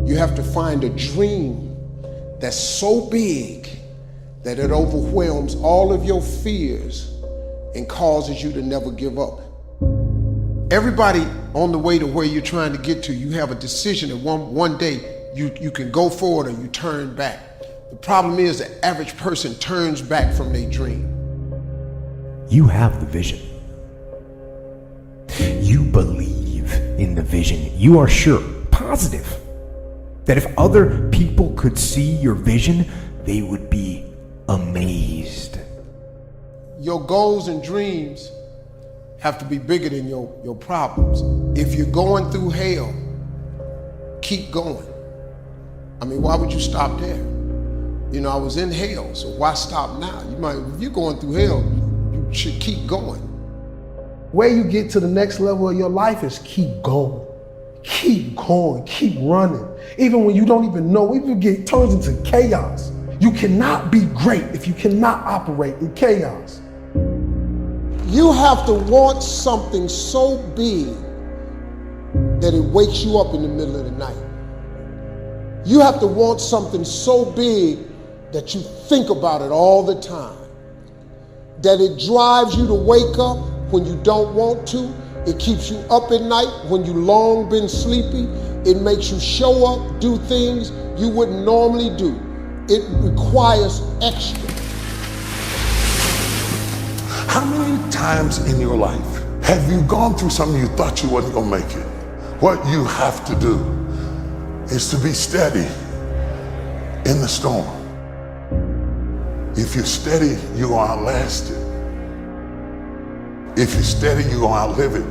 You have to find a dream that's so big that it overwhelms all of your fears and causes you to never give up. Everybody on the way to where you're trying to get to, you have a decision that one day you can go forward or you turn back. The problem is the average person turns back from their dream. You have the vision. You believe in the vision. You are sure, positive, that if other people could see your vision, they would be amazed. Your goals and dreams have to be bigger than your problems. If you're going through hell, keep going. I mean, why would you stop there? You know, I was in hell, so why stop now? If you're going through hell, you should keep going. Where you get to the next level of your life is keep going. Keep going, keep running. Even when you don't even know, even it turns into chaos. You cannot be great if you cannot operate in chaos. You have to want something so big that it wakes you up in the middle of the night. You have to want something so big that you think about it all the time. That it drives you to wake up when you don't want to. It keeps you up at night when you long been sleepy. It makes you show up, do things you wouldn't normally do. It requires extra. How many times in your life have you gone through something you thought you wasn't gonna make it? What you have to do is to be steady in the storm. If you're steady, you're gonna outlast it. If you're steady, you're gonna outlive it.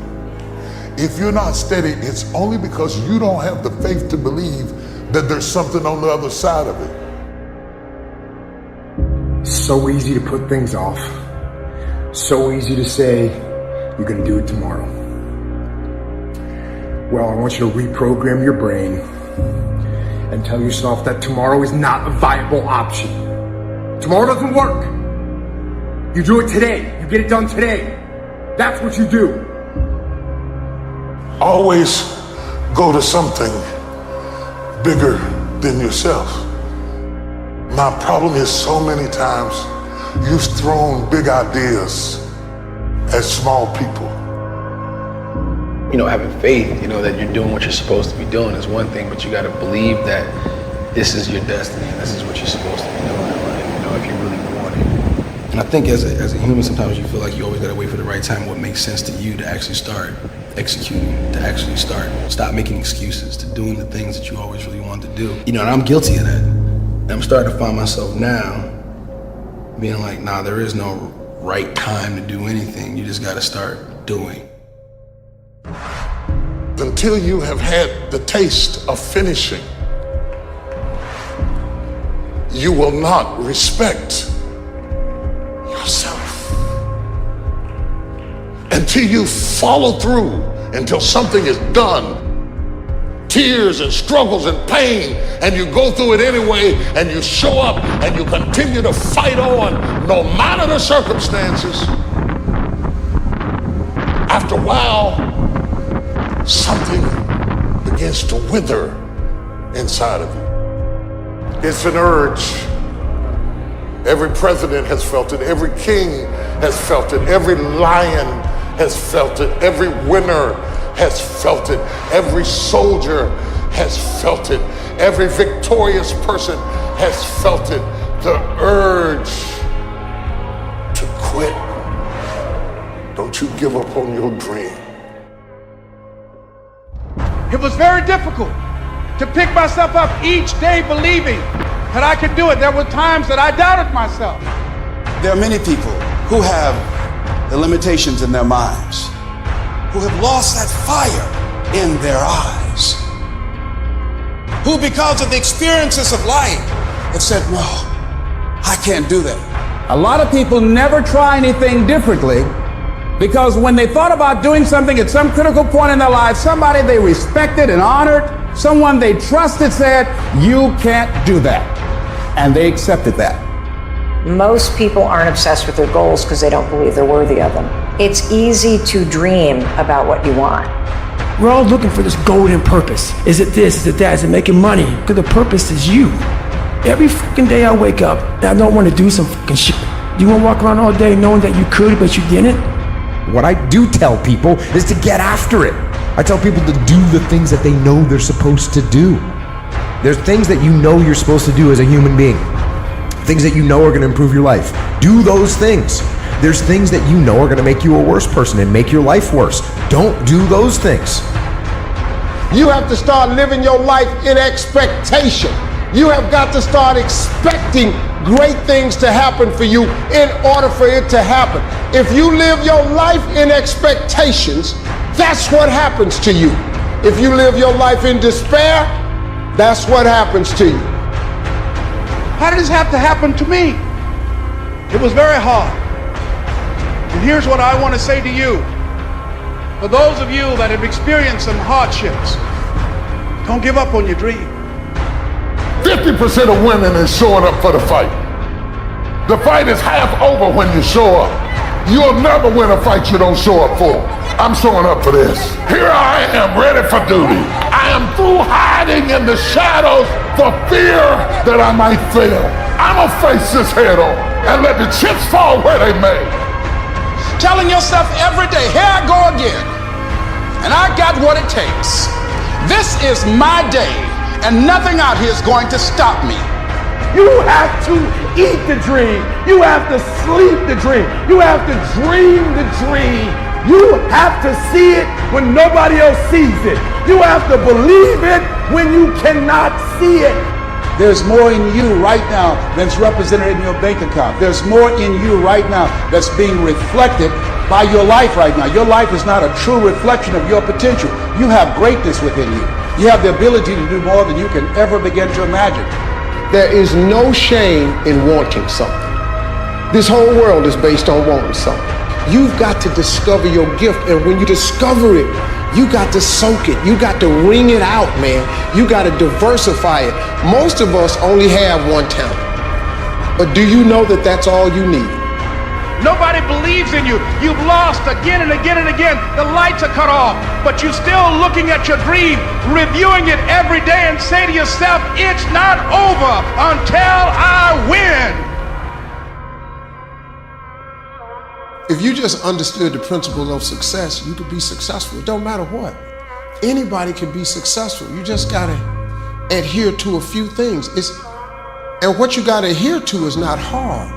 If you're not steady, it's only because you don't have the faith to believe that there's something on the other side of it. So easy to put things off. So easy to say, you're gonna do it tomorrow. Well, I want you to reprogram your brain and tell yourself that tomorrow is not a viable option. Tomorrow doesn't work. You do it today. You get it done today. That's what you do. Always go to something bigger than yourself. My problem is so many times you've thrown big ideas at small people. You know, having faith, you know, that you're doing what you're supposed to be doing is one thing, but you got to believe that this is your destiny and this is what you're supposed to be doing in life, you know, if you really want it. And I think as a human, sometimes you feel like you always got to wait for the right time, what makes sense to you to actually start executing, to actually stop making excuses, to doing the things that you always really wanted to do. You know, and I'm guilty of that. And I'm starting to find myself now being like, nah, there is no right time to do anything. You just got to start doing. Until you have had the taste of finishing, you will not respect yourself. Until you follow through, until something is done, tears and struggles and pain, and you go through it anyway, and you show up and you continue to fight on no matter the circumstances. After a while, something begins to wither inside of you. It's an urge. Every president has felt it. Every king has felt it. Every lion has felt it. Every winner has felt it. Every soldier has felt it. Every victorious person has felt it. The urge to quit. Don't you give up on your dream. It was very difficult to pick myself up each day believing that I could do it. There were times that I doubted myself. There are many people who have the limitations in their minds, who have lost that fire in their eyes, who because of the experiences of life have said, no, I can't do that. A lot of people never try anything differently because when they thought about doing something at some critical point in their lives, somebody they respected and honored, someone they trusted said, you can't do that. And they accepted that. Most people aren't obsessed with their goals because they don't believe they're worthy of them. It's easy to dream about what you want. We're all looking for this golden purpose. Is it this? Is it that? Is it making money? Because the purpose is you. Every fucking day I wake up and I don't want to do some fucking shit. Do you want to walk around all day knowing that you could, but you didn't? What I do tell people is to get after it. I tell people to do the things that they know they're supposed to do. There's things that you know you're supposed to do as a human being. Things that you know are going to improve your life. Do those things. There's things that you know are going to make you a worse person and make your life worse. Don't do those things. You have to start living your life in expectation. You have got to start expecting great things to happen for you in order for it to happen. If you live your life in expectations, that's what happens to you. If you live your life in despair, that's what happens to you. How did this have to happen to me? It was very hard. And here's what I want to say to you. For those of you that have experienced some hardships, don't give up on your dream. 50% of women is showing up for the fight. The fight is half over when you show up. You'll never win a fight you don't show up for. I'm showing up for this. Here I am, ready for duty. I am through hiding in the shadows for fear that I might fail. I'm gonna face this head on and let the chips fall where they may. Telling yourself every day, here I go again, and I got what it takes. This is my day, and nothing out here is going to stop me. You have to eat the dream. You have to sleep the dream. You have to dream the dream. You have to see it when nobody else sees it. You have to believe it when you cannot see it. There's more in you right now than's represented in your bank account. There's more in you right now that's being reflected by your life right now. Your life is not a true reflection of your potential. You have greatness within you. You have the ability to do more than you can ever begin to imagine. There is no shame in wanting something. This whole world is based on wanting something. You've got to discover your gift, and when you discover it, you got to soak it. You got to wring it out, man. You got to diversify it. Most of us only have one talent. But do you know that that's all you need? Nobody believes in you. You've lost again and again and again. The lights are cut off, but you're still looking at your dream, reviewing it every day, and say to yourself, it's not over until I win. If you just understood the principles of success, you could be successful. It don't matter what. Anybody can be successful. You just gotta adhere to a few things. And what you gotta adhere to is not hard.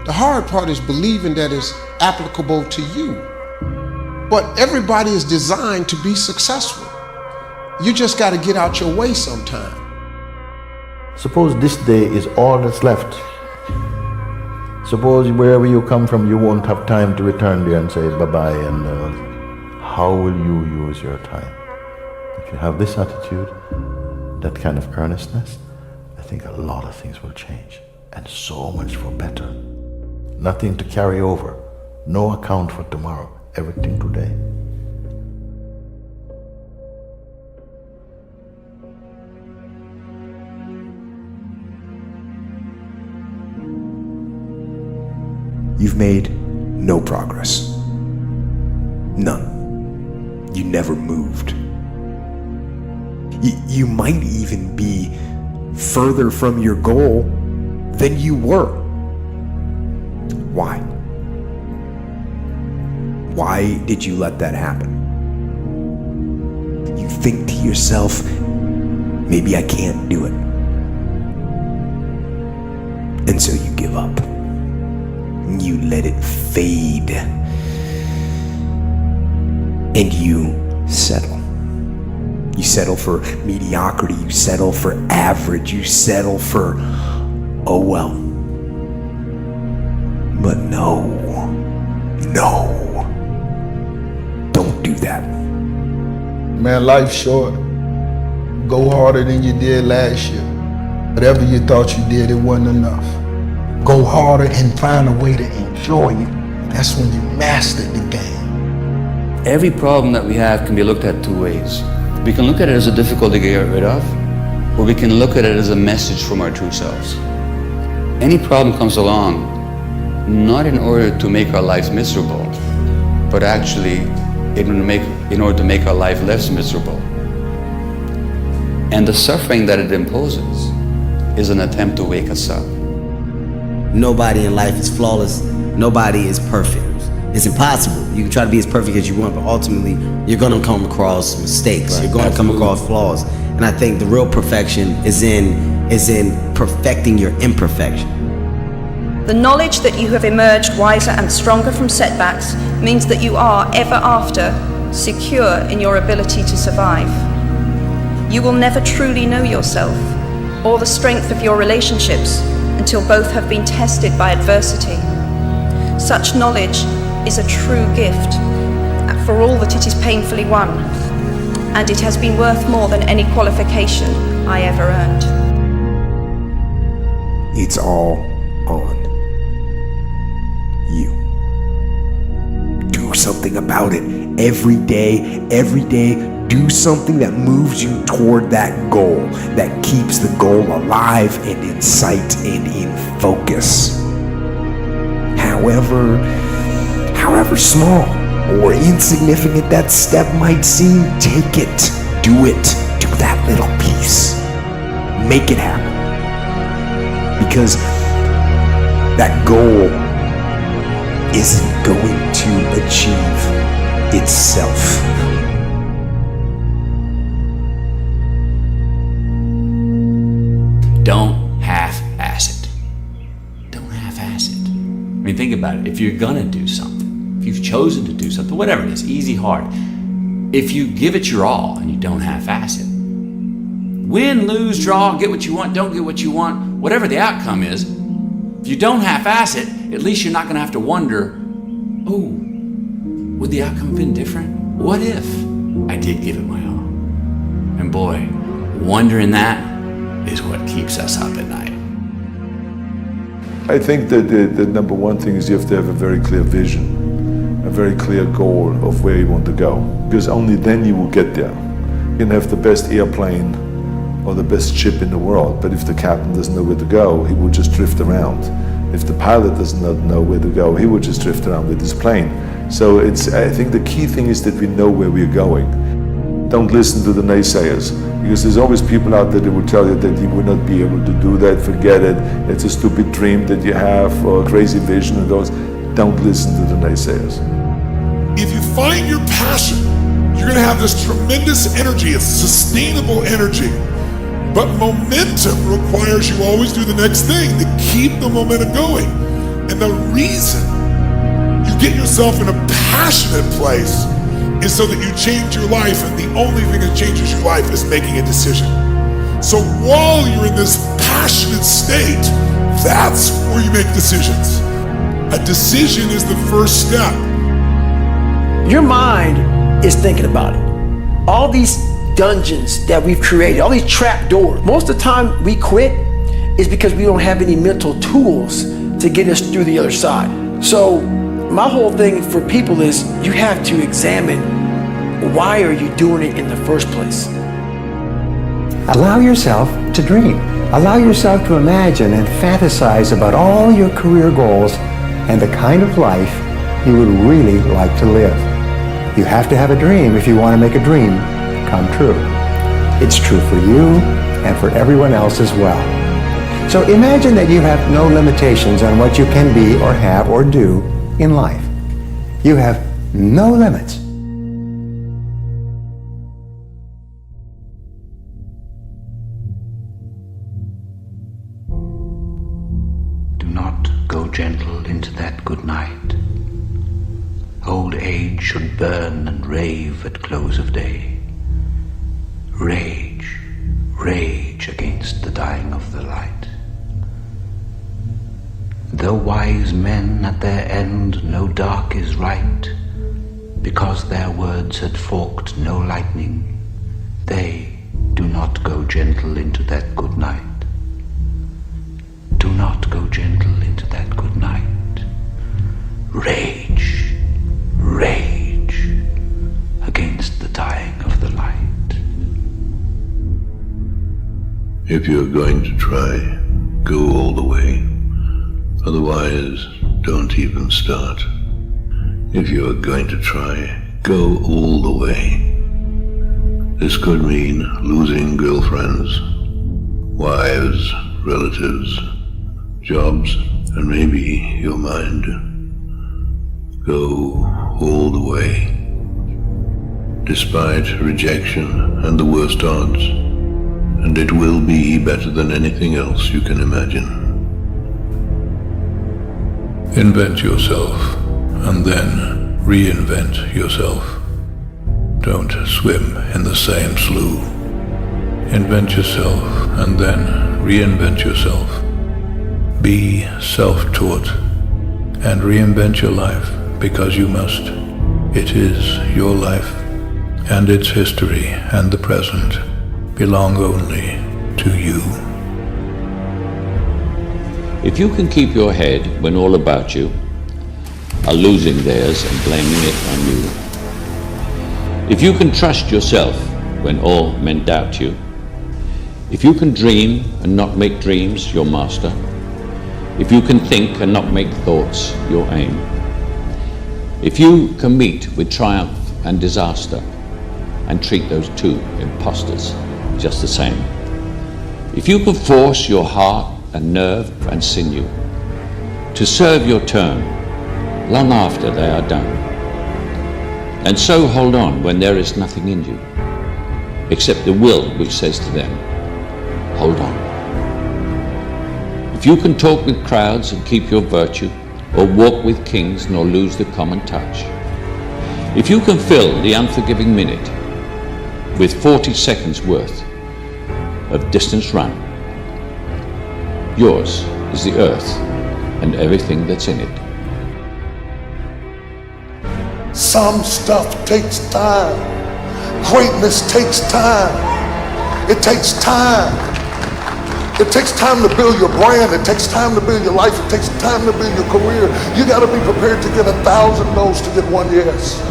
The hard part is believing that it's applicable to you. But everybody is designed to be successful. You just gotta get out your way sometime. Suppose this day is all that's left. Suppose wherever you come from, you won't have time to return there and say bye-bye, and how will you use your time? If you have this attitude, that kind of earnestness, I think a lot of things will change, and so much for better. Nothing to carry over, no account for tomorrow, everything today. You've made no progress. None. You never moved. You might even be further from your goal than you were. Why? Why did you let that happen? You think to yourself, maybe I can't do it. And so you give up. You let it fade. And you settle. You settle for mediocrity. You settle for average. You settle for, oh well. But no. Don't do that. Man, life's short. Go harder than you did last year. Whatever you thought you did, it wasn't enough. Go harder and find a way to enjoy it. That's when you mastered the game. Every problem that we have can be looked at two ways. We can look at it as a difficulty to get rid of, or we can look at it as a message from our true selves. Any problem comes along, not in order to make our lives miserable, but actually it will make in order to make our life less miserable. And the suffering that it imposes is an attempt to wake us up. Nobody in life is flawless. Nobody is perfect. It's impossible. You can try to be as perfect as you want, but ultimately you're going to come across mistakes. Right. You're going to come across flaws. And I think the real perfection is in perfecting your imperfection. The knowledge that you have emerged wiser and stronger from setbacks means that you are ever after secure in your ability to survive. You will never truly know yourself or the strength of your relationships until both have been tested by adversity. Such knowledge is a true gift for all that it is painfully won, and it has been worth more than any qualification I ever earned. It's all on you. Do something about it every day, do something that moves you toward that goal, that keeps the goal alive and in sight and in focus. However small or insignificant that step might seem, take it, do that little piece, make it happen. Because that goal isn't going to achieve itself. Don't half-ass it. Don't half-ass it. I mean, think about it. If you're gonna do something, if you've chosen to do something, whatever it is, easy, hard, if you give it your all and you don't half-ass it, win, lose, draw, get what you want, don't get what you want, whatever the outcome is, if you don't half-ass it, at least you're not gonna have to wonder, oh, would the outcome have been different? What if I did give it my all? And boy, wondering that is what keeps us up at night. I think that the number one thing is you have to have a very clear vision, a very clear goal of where you want to go, because only then you will get there. You can have the best airplane or the best ship in the world, but if the captain doesn't know where to go, he will just drift around. If the pilot does not know where to go, he will just drift around with his plane. So I think the key thing is that we know where we're going. Don't listen to the naysayers, because there's always people out there that will tell you that you will not be able to do that, forget it, it's a stupid dream that you have, or a crazy vision and those. Don't listen to the naysayers. If you find your passion, you're going to have this tremendous energy. It's sustainable energy. But momentum requires you always do the next thing to keep the momentum going. And the reason you get yourself in a passionate place is so that you change your life, and the only thing that changes your life is making a decision. So while you're in this passionate state, that's where you make decisions. A decision is the first step. Your mind is thinking about it. All these dungeons that we've created, all these trap doors, most of the time we quit is because we don't have any mental tools to get us through the other side. So my whole thing for people is you have to examine, why are you doing it in the first place? Allow yourself to dream. Allow yourself to imagine and fantasize about all your career goals and the kind of life you would really like to live. You have to have a dream if you want to make a dream come true. It's true for you and for everyone else as well. So imagine that you have no limitations on what you can be or have or do in life. You have no limits. Do not go gentle into that good night. Old age should burn and rave at close of day. Rage, rage against the dying of the light. Though wise men at their end know dark is right, because their words had forked no lightning, they do not go gentle into that good night. Do not go gentle into that good night. Rage, rage against the dying of the light. If you're going to try, go all the way. Otherwise, don't even start. If you are going to try, Go all the way. This could mean losing girlfriends, wives, relatives, jobs, and maybe your mind. Go all the way. Despite rejection and the worst odds, and it will be better than anything else you can imagine. Invent yourself, and then reinvent yourself. Don't swim in the same slough. Invent yourself, and then reinvent yourself. Be self-taught, and reinvent your life, because you must. It is your life, and its history and the present belong only to you. If you can keep your head when all about you are losing theirs and blaming it on you, if you can trust yourself when all men doubt you, if you can dream and not make dreams your master, if you can think and not make thoughts your aim, if you can meet with triumph and disaster and treat those two impostors just the same, if you can force your heart and nerve and sinew to serve your turn long after they are done, and so hold on when there is nothing in you except the will which says to them, hold on. If you can talk with crowds and keep your virtue, or walk with kings nor lose the common touch, if you can fill the unforgiving minute with 40 seconds worth of distance run, yours is the earth and everything that's in it. Some stuff takes time. Greatness takes time. It takes time. It takes time to build your brand. It takes time to build your life. It takes time to build your career. You got to be prepared to get 1,000 no's to get one yes.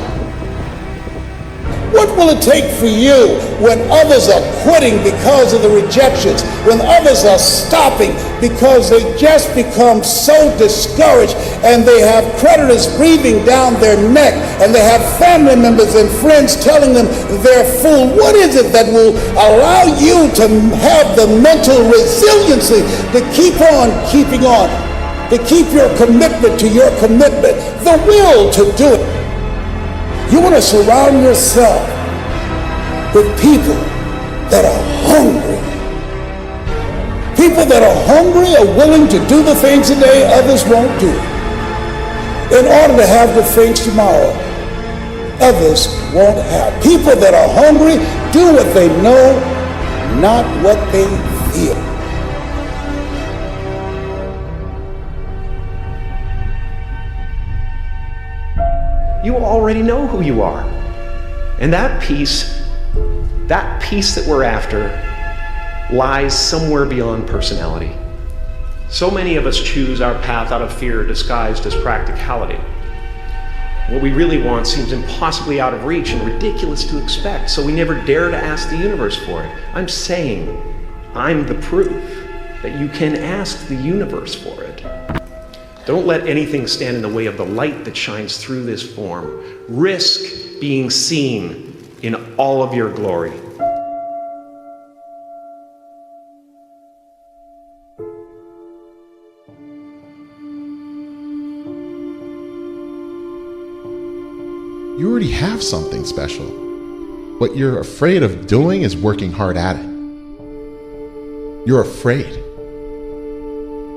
What will it take for you when others are quitting because of the rejections, when others are stopping because they just become so discouraged and they have creditors breathing down their neck and they have family members and friends telling them they're full? What is it that will allow you to have the mental resiliency to keep on keeping on, to keep your commitment to your commitment, the will to do it? You want to surround yourself with people that are hungry. People that are hungry are willing to do the things today others won't do in order to have the things tomorrow others won't have. People that are hungry do what they know, not what they feel. You already know who you are. And that peace that we're after lies somewhere beyond personality. So many of us choose our path out of fear disguised as practicality. What we really want seems impossibly out of reach and ridiculous to expect, so we never dare to ask the universe for it. I'm saying I'm the proof that you can ask the universe for it. Don't let anything stand in the way of the light that shines through this form. Risk being seen in all of your glory. You already have something special. What you're afraid of doing is working hard at it. You're afraid.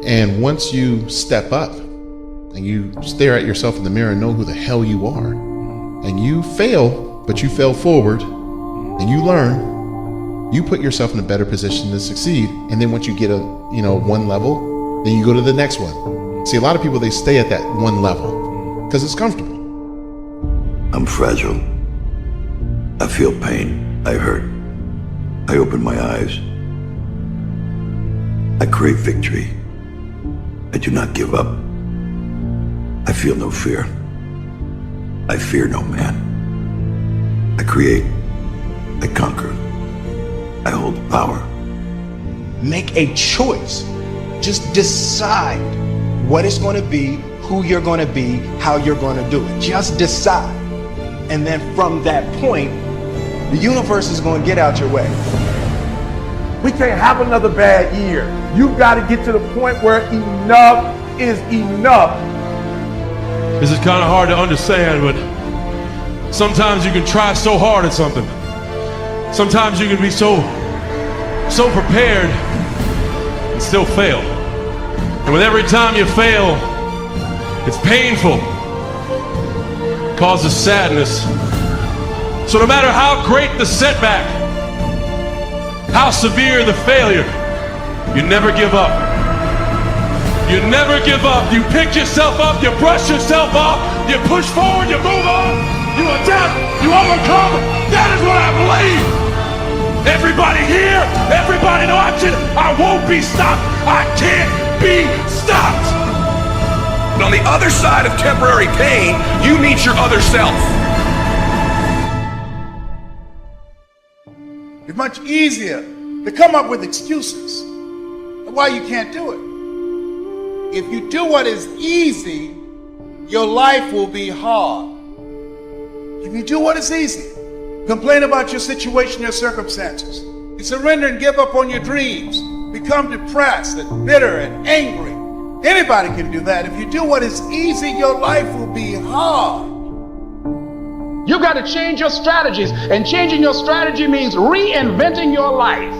And once you step up and you stare at yourself in the mirror and know who the hell you are, and you fail, but you fail forward, and you learn, you put yourself in a better position to succeed. And then once you get one level, then you go to the next one. See, a lot of people, they stay at that one level because it's comfortable. I'm fragile. I feel pain. I hurt. I open my eyes. I crave victory. I do not give up. I feel no fear. I fear no man. I create. I conquer. I hold power. Make a choice. Just decide what it's going to be, who you're going to be, how you're going to do it. Just decide. And then from that point, the universe is going to get out your way. We can't have another bad year. You've got to get to the point where enough is enough. This is kind of hard to understand, but sometimes you can try so hard at something. Sometimes you can be so prepared and still fail. And with every time you fail, it's painful, causes sadness. So no matter how great the setback, how severe the failure, you never give up. You never give up. You pick yourself up, you brush yourself off, you push forward, you move on, you adapt, you overcome. That is what I believe. Everybody here, everybody watching, I won't be stopped. I can't be stopped. But on the other side of temporary pain, you meet your other self. It's much easier to come up with excuses of why you can't do it. If you do what is easy, your life will be hard. If you do what is easy, complain about your situation, your circumstances, you surrender and give up on your dreams, become depressed and bitter and angry. Anybody can do that. If you do what is easy, your life will be hard. You've got to change your strategies, and changing your strategy means reinventing your life,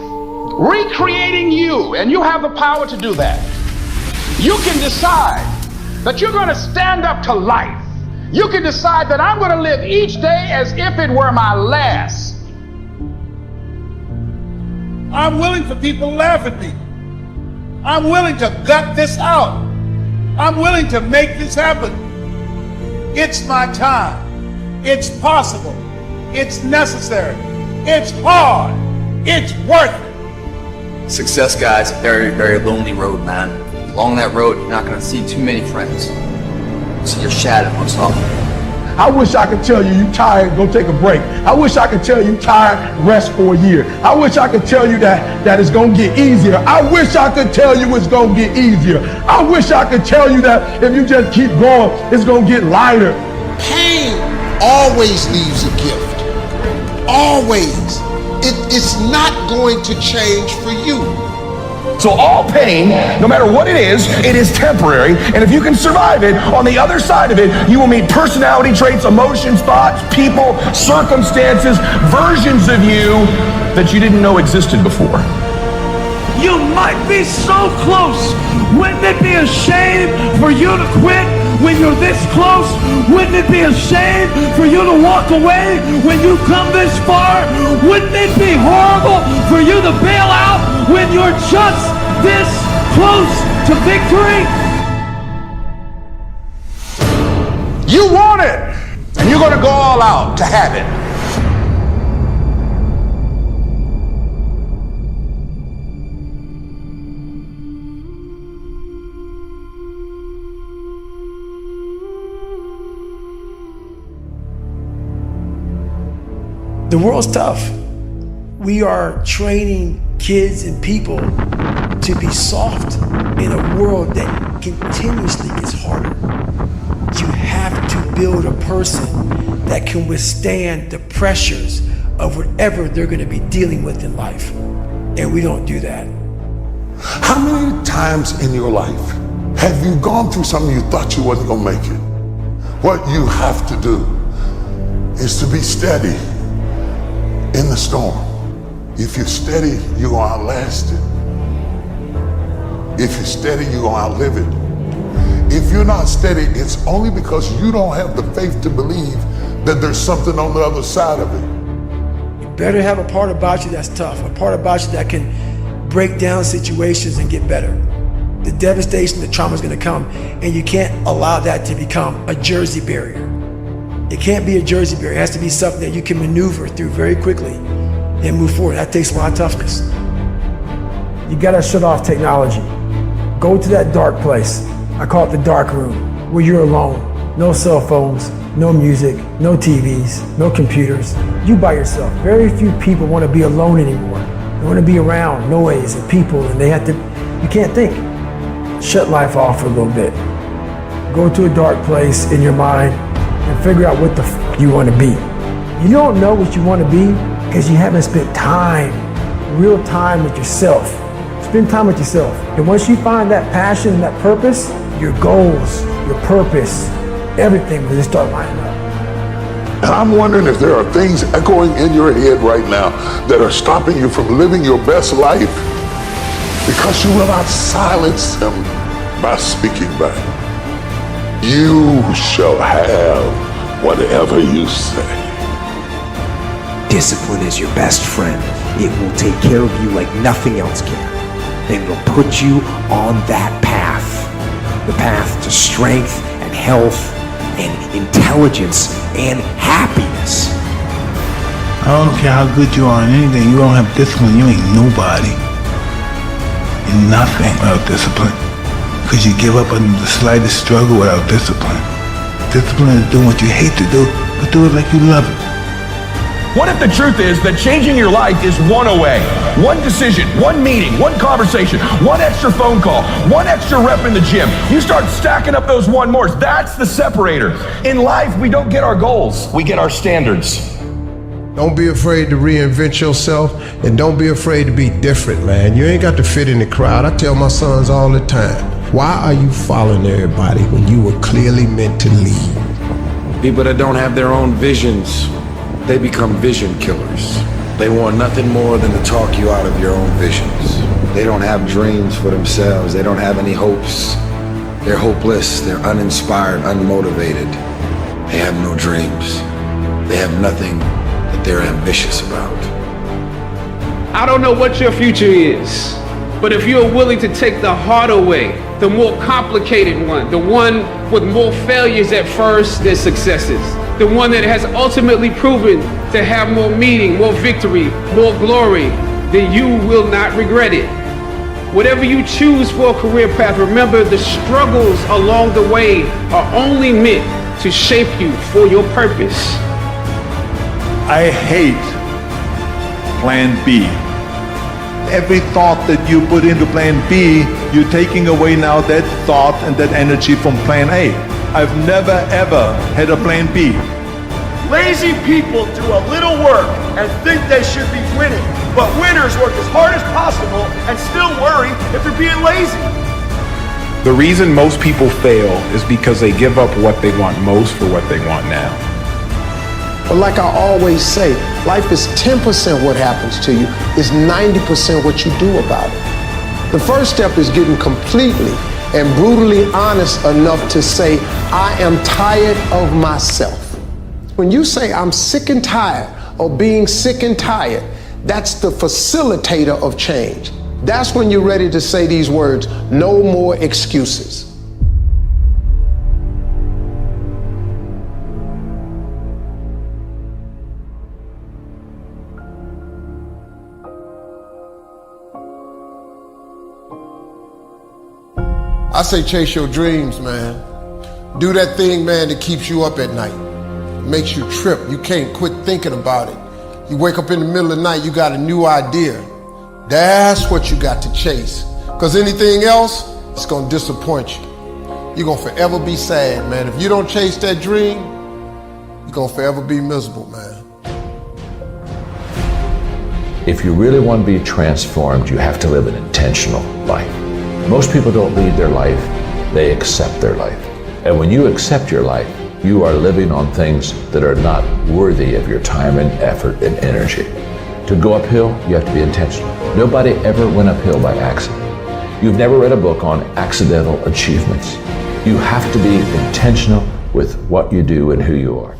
recreating you, and you have the power to do that. You can decide that you're going to stand up to life. You can decide that I'm going to live each day as if it were my last. I'm willing for people to laugh at me. I'm willing to gut this out. I'm willing to make this happen. It's my time. It's possible. It's necessary. It's hard. It's worth it. Success, guys, a very, very lonely road, man. Along that road, you're not going to see too many friends. You see your shadow most often. I wish I could tell you you tired, go take a break. I wish I could tell you tired, rest for a year. I wish I could tell you that it's going to get easier. I wish I could tell you it's going to get easier. I wish I could tell you that if you just keep going, it's going to get lighter. Pain always leaves a gift. Always. It's not going to change for you. So all pain, no matter what it is temporary. And if you can survive it, on the other side of it, you will meet personality traits, emotions, thoughts, people, circumstances, versions of you that you didn't know existed before. You might be so close. Wouldn't it be a shame for you to quit when you're this close? Wouldn't it be a shame for you to walk away when you come this far? Wouldn't it be horrible for you to bail out when you're just this close to victory? You want it, and you're going to go all out to have it. The world's tough. We are training kids and people to be soft in a world that continuously gets harder. You have to build a person that can withstand the pressures of whatever they're going to be dealing with in life. And we don't do that. How many times in your life have you gone through something you thought you wasn't going to make it? What you have to do is to be steady in the storm. If you're steady, you're going to outlast it. If you're steady, you're going to outlive it. If you're not steady, it's only because you don't have the faith to believe that there's something on the other side of it. You better have a part about you that's tough, a part about you that can break down situations and get better. The devastation, the trauma is going to come, and you can't allow that to become a Jersey barrier. It can't be a Jersey barrier. It has to be something that you can maneuver through very quickly and move forward. That takes a lot of toughness. You gotta shut off technology. Go to that dark place. I call it the dark room, where you're alone. No cell phones, no music, no TVs, no computers. You by yourself. Very few people want to be alone anymore. They want to be around noise and people, and you can't think. Shut life off for a little bit. Go to a dark place in your mind and figure out what the you want to be. You don't know what you want to be because you haven't spent time, real time with yourself. Spend time with yourself. And once you find that passion, that purpose, your goals, your purpose, everything will just start lining up. And I'm wondering if there are things echoing in your head right now that are stopping you from living your best life because you will not silence them by speaking back. You shall have whatever you say. Discipline is your best friend. It will take care of you like nothing else can. And it'll put you on that path. The path to strength and health and intelligence and happiness. I don't care how good you are in anything, you don't have discipline, you ain't nobody. You're nothing without discipline. Because you give up on the slightest struggle without discipline. Discipline is doing what you hate to do, but do it like you love it. What if the truth is that changing your life is one away? One decision, one meeting, one conversation, one extra phone call, one extra rep in the gym. You start stacking up those one mores. That's the separator. In life, we don't get our goals. We get our standards. Don't be afraid to reinvent yourself, and don't be afraid to be different, man. You ain't got to fit in the crowd. I tell my sons all the time, why are you following everybody when you were clearly meant to lead? People that don't have their own visions, they become vision killers. They want nothing more than to talk you out of your own visions. They don't have dreams for themselves. They don't have any hopes. They're hopeless. They're uninspired, unmotivated. They have no dreams. They have nothing that they're ambitious about. I don't know what your future is, but if you're willing to take the harder way, the more complicated one, the one with more failures at first than successes, the one that has ultimately proven to have more meaning, more victory, more glory, then you will not regret it. Whatever you choose for a career path, remember the struggles along the way are only meant to shape you for your purpose. I hate plan B. Every thought that you put into plan B, you're taking away now that thought and that energy from plan A. I've never ever had a plan B. Lazy people do a little work and think they should be winning, but winners work as hard as possible and still worry if they're being lazy. The reason most people fail is because they give up what they want most for what they want now. But like I always say, life is 10% what happens to you, is 90% what you do about it. The first step is getting completely and brutally honest enough to say, I am tired of myself. When you say I'm sick and tired of being sick and tired, that's the facilitator of change. That's when you're ready to say these words, no more excuses. I say chase your dreams, man. Do that thing, man, that keeps you up at night. Makes you trip. You can't quit thinking about it. You wake up in the middle of the night, you got a new idea. That's what you got to chase. Because anything else, it's going to disappoint you. You're going to forever be sad, man. If you don't chase that dream, you're going to forever be miserable, man. If you really want to be transformed, you have to live an intentional life. Most people don't lead their life, they accept their life. And when you accept your life, you are living on things that are not worthy of your time and effort and energy. To go uphill, you have to be intentional. Nobody ever went uphill by accident. You've never read a book on accidental achievements. You have to be intentional with what you do and who you are.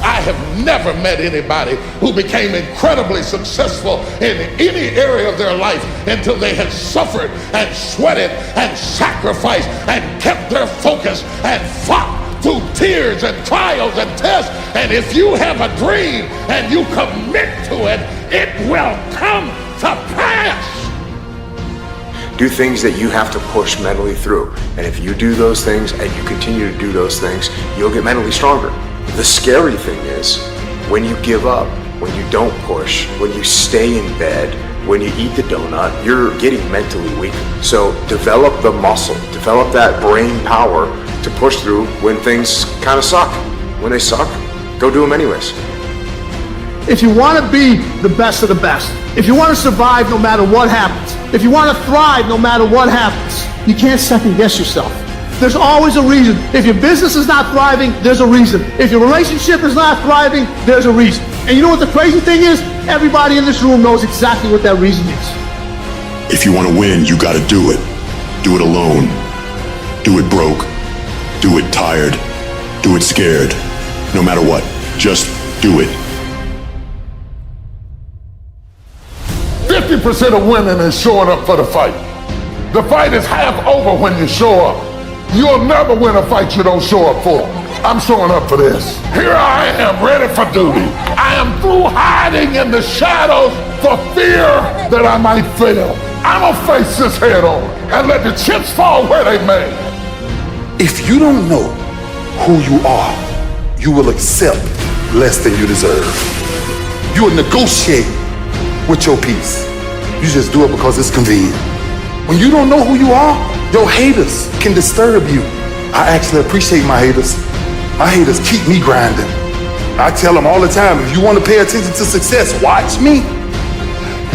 I have never met anybody who became incredibly successful in any area of their life until they had suffered and sweated and sacrificed and kept their focus and fought through tears and trials and tests. And if you have a dream and you commit to it, it will come to pass. Do things that you have to push mentally through. And if you do those things and you continue to do those things, you'll get mentally stronger. The scary thing is when you give up, when you don't push, when you stay in bed, when you eat the donut, you're getting mentally weaker. So develop the muscle, develop that brain power to push through when things kind of suck. When they suck, go do them anyways. If you want to be the best of the best, if you want to survive no matter what happens, if you want to thrive no matter what happens, you can't second guess yourself. There's always a reason. If your business is not thriving, there's a reason. If your relationship is not thriving, there's a reason. And you know what the crazy thing is? Everybody in this room knows exactly what that reason is. If you want to win, you got to do it. Do it alone. Do it broke. Do it tired. Do it scared. No matter what, just do it. 50% of winning is showing up for the fight. The fight is half over when you show up. You'll never win a fight you don't show up for. I'm showing up for this. Here I am, ready for duty. I am through hiding in the shadows for fear that I might fail. I'm gonna face this head on and let the chips fall where they may. If you don't know who you are, you will accept less than you deserve. You will negotiate with your peace. You just do it because it's convenient. When you don't know who you are, your haters can disturb you. I actually appreciate my haters. My haters keep me grinding. I tell them all the time, if you want to pay attention to success, watch me.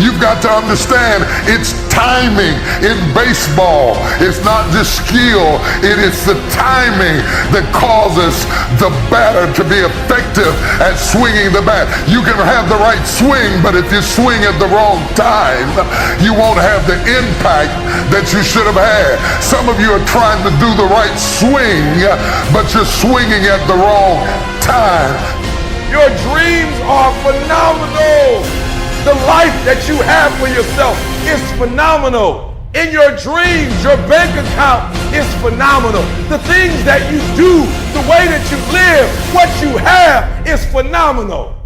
You've got to understand it's timing in baseball. It's not just skill. It is the timing that causes the batter to be effective at swinging the bat. You can have the right swing, but if you swing at the wrong time, you won't have the impact that you should have had. Some of you are trying to do the right swing, but you're swinging at the wrong time. Your dreams are phenomenal. The life that you have for yourself is phenomenal. In your dreams, your bank account is phenomenal. The things that you do, the way that you live, what you have is phenomenal.